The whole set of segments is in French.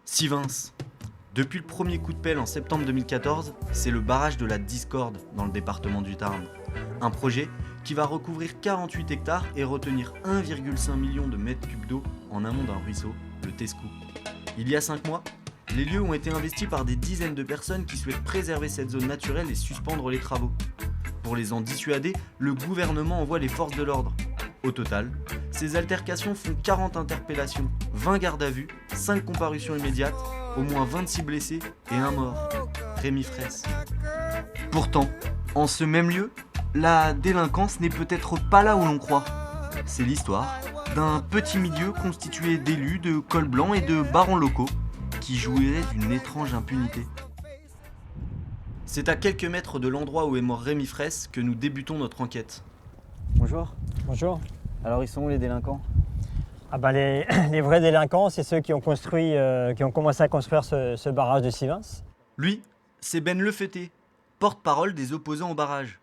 Sivens. Depuis le premier coup de pelle en septembre 2014, c'est le barrage de la Discorde dans le département du Tarn. Un projet qui va recouvrir 48 hectares et retenir 1,5 million de mètres cubes d'eau en amont d'un ruisseau, le Tescou. Il y a 5 mois, les lieux ont été investis par des dizaines de personnes qui souhaitent préserver cette zone naturelle et suspendre les travaux. Pour les en dissuader, le gouvernement envoie les forces de l'ordre. Au total, ces altercations font 40 interpellations, 20 gardes à vue, 5 comparutions immédiates, au moins 26 blessés et un mort. Rémi Fraisse. Pourtant, en ce même lieu, la délinquance n'est peut-être pas là où l'on croit. C'est l'histoire d'un petit milieu constitué d'élus, de cols blancs et de barons locaux qui jouiraient d'une étrange impunité. C'est à quelques mètres de l'endroit où est mort Rémi Fraisse que nous débutons notre enquête. Bonjour. Bonjour. Alors ils sont où les délinquants? Les vrais délinquants, c'est ceux qui ont commencé à construire ce barrage de Sivens. Lui, c'est Ben Lefeté, porte-parole des opposants au barrage.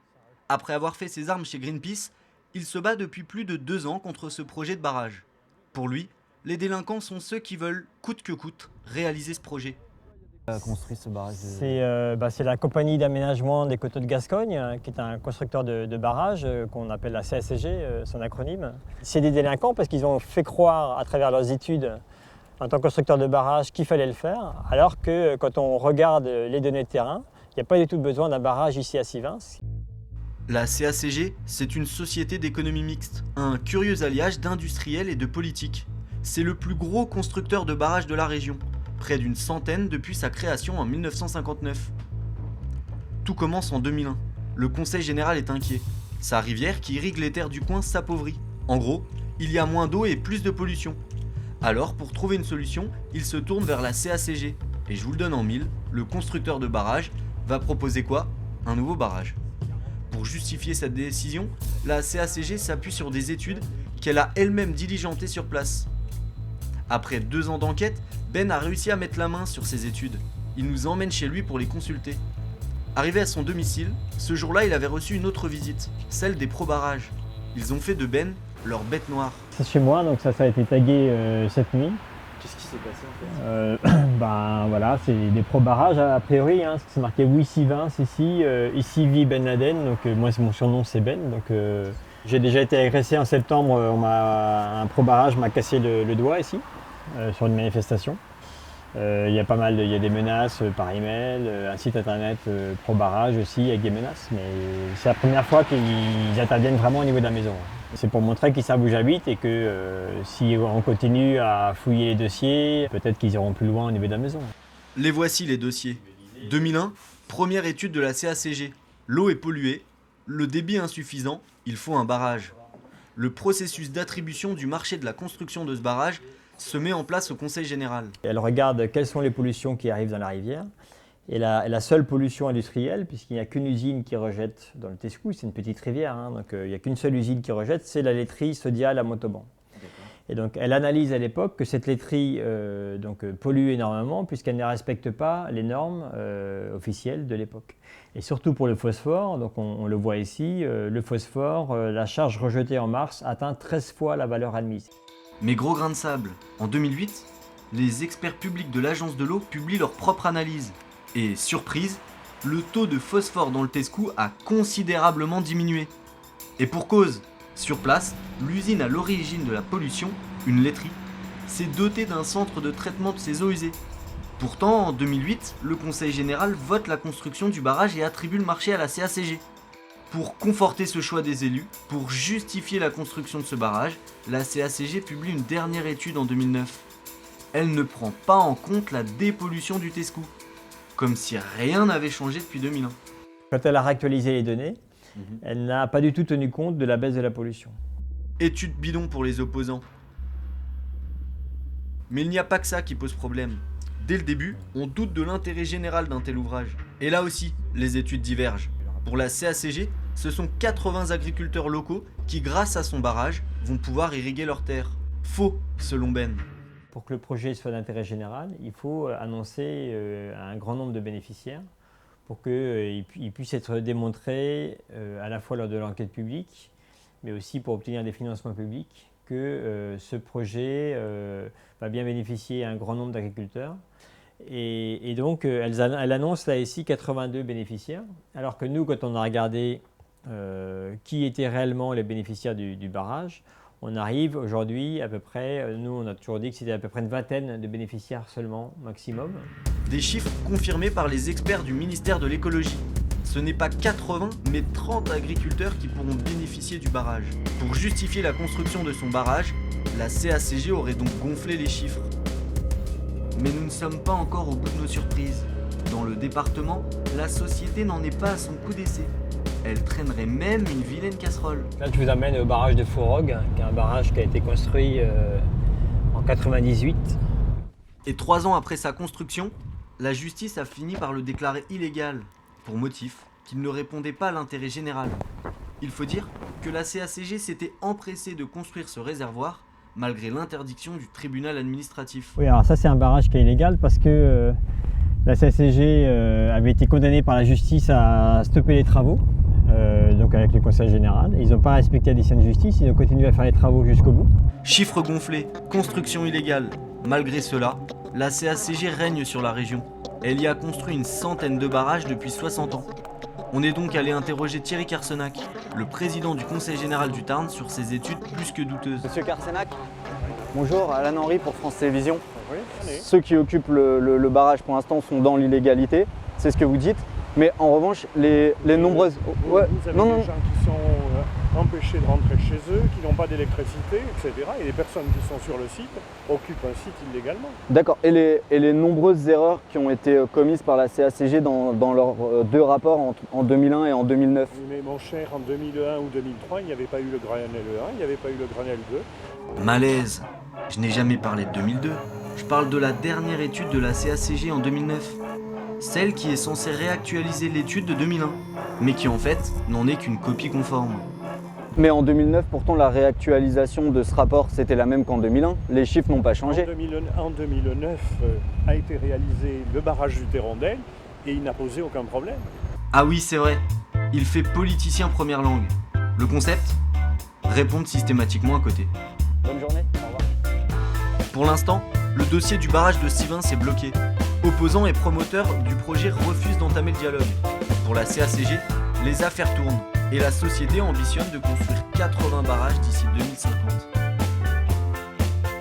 Après avoir fait ses armes chez Greenpeace, il se bat depuis plus de 2 ans contre ce projet de barrage. Pour lui, les délinquants sont ceux qui veulent, coûte que coûte, réaliser ce projet. Construit ce barrage C'est la compagnie d'aménagement des coteaux de Gascogne, qui est un constructeur de barrages qu'on appelle la CACG, son acronyme. C'est des délinquants parce qu'ils ont fait croire à travers leurs études en tant que constructeur de barrages qu'il fallait le faire, alors que quand on regarde les données de terrain, il n'y a pas du tout besoin d'un barrage ici à Sivens. La CACG, c'est une société d'économie mixte, un curieux alliage d'industriels et de politiques. C'est le plus gros constructeur de barrages de la région, près d'une centaine depuis sa création en 1959. Tout commence en 2001. Le Conseil général est inquiet. Sa rivière qui irrigue les terres du coin s'appauvrit. En gros, il y a moins d'eau et plus de pollution. Alors, pour trouver une solution, il se tourne vers la CACG. Et je vous le donne en mille, le constructeur de barrage va proposer quoi? Un nouveau barrage. Pour justifier cette décision, la CACG s'appuie sur des études qu'elle a elle-même diligentées sur place. Après 2 ans d'enquête, Ben a réussi à mettre la main sur ces études. Il nous emmène chez lui pour les consulter. Arrivé à son domicile, ce jour-là, il avait reçu une autre visite, celle des pro-barrages. Ils ont fait de Ben leur bête noire. C'est chez moi, donc ça a été tagué cette nuit. Qu'est-ce qui s'est passé en fait? Voilà, c'est des pro-barrages a priori, c'est marqué oui Sivens ici, ici vit Ben Laden, donc moi mon surnom c'est Ben, donc j'ai déjà été agressé en septembre, un pro-barrage m'a cassé le doigt ici, sur une manifestation. Il y a des menaces par email, un site internet pro-barrage aussi avec des menaces, mais c'est la première fois qu'ils interviennent vraiment au niveau de la maison. C'est pour montrer qu'ils savent où j'habite et que si on continue à fouiller les dossiers, peut-être qu'ils iront plus loin au niveau de la maison. Les voici les dossiers. 2001, première étude de la CACG. L'eau est polluée, le débit insuffisant, il faut un barrage. Le processus d'attribution du marché de la construction de ce barrage se met en place au Conseil général. Elle regarde quelles sont les pollutions qui arrivent dans la rivière. Et la seule pollution industrielle, puisqu'il n'y a qu'une usine qui rejette dans le Tescou, c'est une petite rivière, donc il n'y a qu'une seule usine qui rejette, c'est la laiterie Sodial à Montauban. Et donc elle analyse à l'époque que cette laiterie pollue énormément puisqu'elle ne respecte pas les normes officielles de l'époque. Et surtout pour le phosphore, donc on le voit ici, le phosphore, la charge rejetée en mars atteint 13 fois la valeur admise. Mais gros grain de sable, en 2008, les experts publics de l'agence de l'eau publient leur propre analyse. Et surprise, le taux de phosphore dans le Tescou a considérablement diminué. Et pour cause, sur place, l'usine à l'origine de la pollution, une laiterie, s'est dotée d'un centre de traitement de ses eaux usées. Pourtant, en 2008, le Conseil général vote la construction du barrage et attribue le marché à la CACG. Pour conforter ce choix des élus, pour justifier la construction de ce barrage, la CACG publie une dernière étude en 2009. Elle ne prend pas en compte la dépollution du Tescou, comme si rien n'avait changé depuis 2001. Quand elle a réactualisé les données, elle n'a pas du tout tenu compte de la baisse de la pollution. Étude bidon pour les opposants. Mais il n'y a pas que ça qui pose problème. Dès le début, on doute de l'intérêt général d'un tel ouvrage. Et là aussi, les études divergent. Pour la CACG, ce sont 80 agriculteurs locaux qui, grâce à son barrage, vont pouvoir irriguer leurs terres. Faux, selon Ben. Pour que le projet soit d'intérêt général, il faut annoncer à un grand nombre de bénéficiaires pour qu'il puisse être démontré à la fois lors de l'enquête publique, mais aussi pour obtenir des financements publics que ce projet va bien bénéficier à un grand nombre d'agriculteurs. Et donc, elle annonce là ici 82 bénéficiaires, alors que nous, quand on a regardé qui étaient réellement les bénéficiaires du barrage, on arrive aujourd'hui à peu près, nous on a toujours dit que c'était à peu près une vingtaine de bénéficiaires seulement, maximum. Des chiffres confirmés par les experts du ministère de l'écologie. Ce n'est pas 80, mais 30 agriculteurs qui pourront bénéficier du barrage. Pour justifier la construction de son barrage, la CACG aurait donc gonflé les chiffres. Mais nous ne sommes pas encore au bout de nos surprises. Dans le département, la société n'en est pas à son coup d'essai. Elle traînerait même une vilaine casserole. Là, je vous amène au barrage de Fourogue, qui est un barrage qui a été construit en 98. Et 3 ans après sa construction, la justice a fini par le déclarer illégal, pour motif qu'il ne répondait pas à l'intérêt général. Il faut dire que la CACG s'était empressée de construire ce réservoir, malgré l'interdiction du tribunal administratif. Oui, alors ça c'est un barrage qui est illégal parce que la CACG avait été condamnée par la justice à stopper les travaux. Donc avec le conseil général. Ils n'ont pas respecté la décision de justice, ils ont continué à faire les travaux jusqu'au bout. Chiffres gonflés, construction illégale. Malgré cela, la CACG règne sur la région. Elle y a construit une centaine de barrages depuis 60 ans. On est donc allé interroger Thierry Carsenac, le président du conseil général du Tarn, sur ses études plus que douteuses. Monsieur Carsenac, bonjour, Alain Henry pour France Télévisions. Oui, allez. Ceux qui occupent le barrage pour l'instant sont dans l'illégalité, c'est ce que vous dites. Mais en revanche, les nombreuses... Vous avez des gens qui sont empêchés de rentrer chez eux, qui n'ont pas d'électricité, etc. Et les personnes qui sont sur le site occupent un site illégalement. D'accord. Et les nombreuses erreurs qui ont été commises par la CACG dans leurs 2 rapports en 2001 et en 2009. Oui, mais mon cher, en 2001 ou 2003, il n'y avait pas eu le Granel 1, il n'y avait pas eu le Granel 2. Malaise. Je n'ai jamais parlé de 2002. Je parle de la dernière étude de la CACG en 2009. Celle qui est censée réactualiser l'étude de 2001, mais qui en fait n'en est qu'une copie conforme. Mais en 2009, pourtant, la réactualisation de ce rapport, c'était la même qu'en 2001. Les chiffres n'ont pas changé. En 2009 a été réalisé le barrage du Terrondel et il n'a posé aucun problème. Ah oui, c'est vrai. Il fait politicien première langue. Le concept ? Répondre systématiquement à côté. Bonne journée, au revoir. Pour l'instant, le dossier du barrage de Sivins est bloqué. Opposants et promoteurs du projet refusent d'entamer le dialogue. Pour la CACG, les affaires tournent et la société ambitionne de construire 80 barrages d'ici 2050.